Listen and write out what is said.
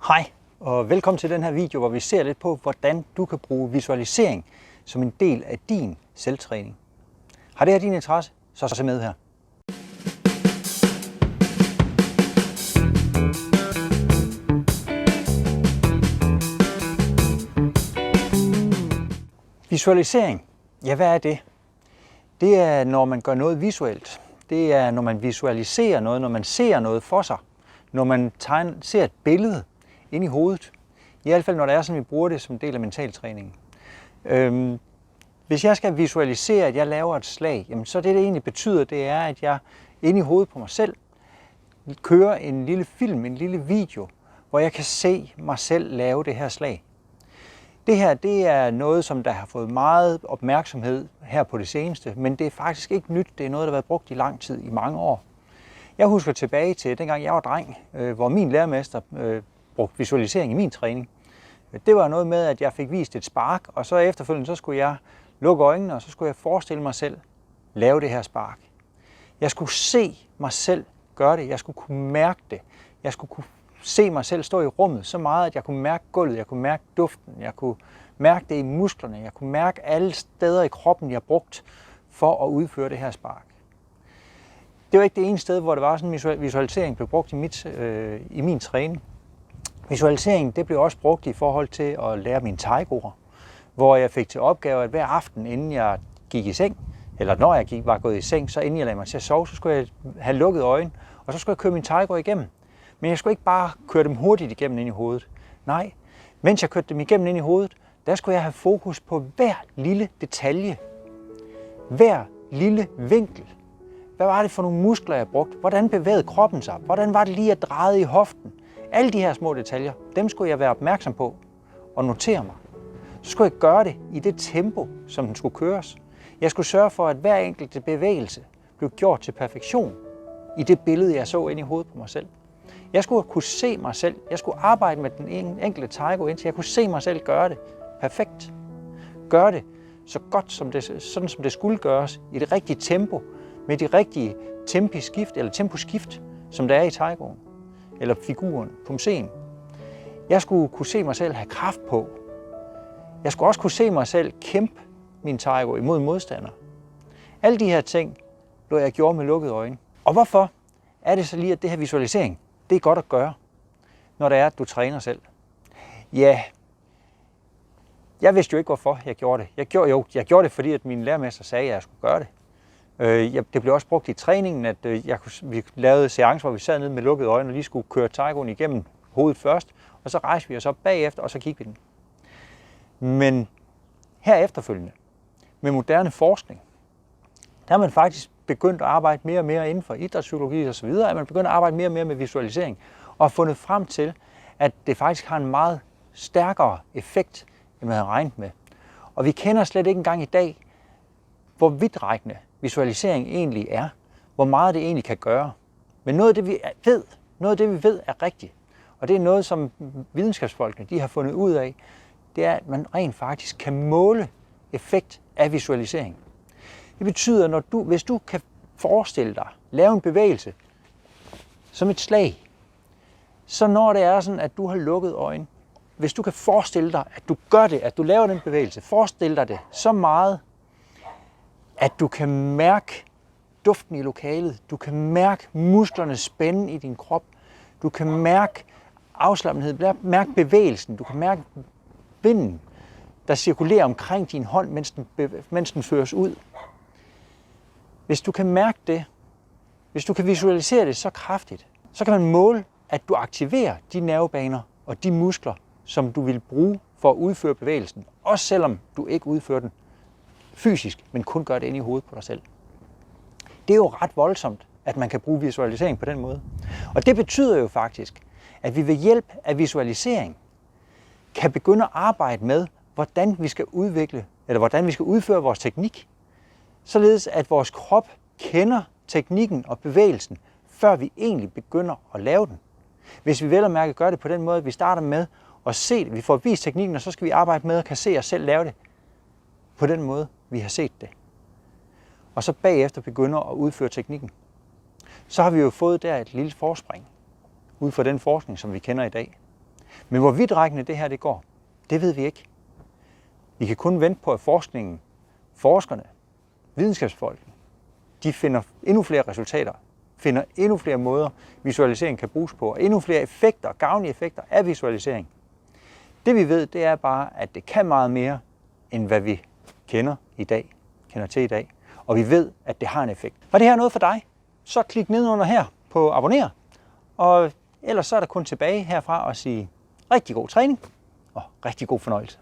Hej og velkommen til den her video, hvor vi ser lidt på, hvordan du kan bruge visualisering som en del af din selvtræning. Har det her din interesse? Så se med her. Visualisering, ja, hvad er det? Det er, når man gør noget visuelt. Det er, når man visualiserer noget, når man ser noget for sig. Når man ser et billede ind i hovedet. I hvert fald når det er sådan, vi bruger det som en del af mentaltræningen. Hvis jeg skal visualisere, at jeg laver et slag, jamen så det egentlig betyder, det er, at jeg inde i hovedet på mig selv kører en lille film, en lille video, hvor jeg kan se mig selv lave det her slag. Det her, det er noget, som der har fået meget opmærksomhed her på det seneste, men det er faktisk ikke nyt. Det er noget, der har været brugt i lang tid, i mange år. Jeg husker tilbage til dengang jeg var dreng, hvor min lærermester brugte visualisering i min træning. Det var noget med, at jeg fik vist et spark, og så efterfølgende så skulle jeg lukke øjnene, og så skulle jeg forestille mig selv lave det her spark. Jeg skulle se mig selv gøre det. Jeg skulle kunne mærke det. Jeg skulle kunne se mig selv stå i rummet så meget, at jeg kunne mærke gulvet, jeg kunne mærke duften, jeg kunne mærke det i musklerne, jeg kunne mærke alle steder i kroppen, jeg brugte for at udføre det her spark. Det var ikke det ene sted, hvor det var sådan en visualisering blev brugt i min træning. Visualisering det blev også brugt i forhold til at lære mine taikoer, hvor jeg fik til opgave, at hver aften, inden jeg gik i seng, eller når jeg var gået i seng, så inden jeg lagde mig til at sove, så skulle jeg have lukket øjnene, og så skulle jeg køre mine taikoer igennem. Men jeg skulle ikke bare køre dem hurtigt igennem ind i hovedet. Nej, mens jeg kørte dem igennem ind i hovedet, der skulle jeg have fokus på hver lille detalje, hver lille vinkel. Hvad var det for nogle muskler, jeg brugte? Hvordan bevægede kroppen sig? Hvordan var det lige at dreje i hoften? Alle de her små detaljer, dem skulle jeg være opmærksom på og notere mig. Så skulle jeg gøre det i det tempo, som den skulle køres. Jeg skulle sørge for, at hver enkelt bevægelse blev gjort til perfektion i det billede, jeg så ind i hovedet på mig selv. Jeg skulle kunne se mig selv. Jeg skulle arbejde med den enkelte taiko, indtil jeg kunne se mig selv gøre det perfekt. Gøre det så godt, sådan som det skulle gøres, i det rigtige tempo, med de rigtige temposkift, som der er i taikoen, eller figuren, pumsen. Jeg skulle kunne se mig selv have kraft på. Jeg skulle også kunne se mig selv kæmpe min taiko imod modstander. Alle de her ting blev jeg gjort med lukkede øjne. Og hvorfor er det så lige, at det her visualisering, det er godt at gøre, når det er, at du træner selv? Ja, jeg vidste jo ikke, hvorfor jeg gjorde det. Jeg gjorde det, fordi at min lærermester sagde, at jeg skulle gøre det. Det blev også brugt i træningen, at vi lavede seancer, hvor vi sad nede med lukkede øjne og lige skulle køre taikoen igennem hovedet først, og så rejste vi os op bagefter, og så kiggede vi den. Men her efterfølgende, med moderne forskning, der har man faktisk begyndt at arbejde mere og mere inden for idrætspsykologi og så videre, at man begyndt at arbejde mere og mere med visualisering, og har fundet frem til, at det faktisk har en meget stærkere effekt, end man havde regnet med. Og vi kender slet ikke engang i dag, hvor vidtrækkende visualisering egentlig er, hvor meget det egentlig kan gøre. Men noget af det vi ved er rigtigt, og det er noget, som videnskabsfolkene de har fundet ud af, det er, at man rent faktisk kan måle effekt af visualisering. Det betyder, hvis du kan forestille dig, lave en bevægelse som et slag, så når det er sådan, at du har lukket øjnene, hvis du kan forestille dig, at du gør det, at du laver den bevægelse, forestil dig det så meget, at du kan mærke duften i lokalet, du kan mærke musklerne spænde i din krop, du kan mærke afslappenhed, mærke bevægelsen, du kan mærke vinden, der cirkulerer omkring din hånd, mens den føres ud. Hvis du kan mærke det, hvis du kan visualisere det så kraftigt, så kan man måle, at du aktiverer de nervebaner og de muskler, som du vil bruge for at udføre bevægelsen, også selvom du ikke udfører den fysisk, men kun gør det inde i hovedet på dig selv. Det er jo ret voldsomt, at man kan bruge visualisering på den måde. Og det betyder jo faktisk, at vi ved hjælp af visualisering kan begynde at arbejde med, hvordan vi skal udføre vores teknik, således at vores krop kender teknikken og bevægelsen, før vi egentlig begynder at lave den. Hvis vi vel og mærke gør det på den måde, at vi starter med at se det, vi får vist teknikken, og så skal vi arbejde med at kan se os selv lave det på den måde, vi har set det. Og så bagefter begynder at udføre teknikken. Så har vi jo fået der et lille forspring ud fra den forskning, som vi kender i dag. Men hvor vidtrækkende det her det går, det ved vi ikke. Vi kan kun vente på, at forskerne, videnskabsfolkene, de finder endnu flere resultater, finder endnu flere måder, visualisering kan bruges på, og endnu flere effekter, gavnlige effekter af visualisering. Det vi ved, det er bare, at det kan meget mere, end hvad vi kender til i dag. Og vi ved, at det har en effekt. Var det her noget for dig? Så klik nedenunder her på abonner. Og ellers så er der kun tilbage herfra at sige rigtig god træning og rigtig god fornøjelse.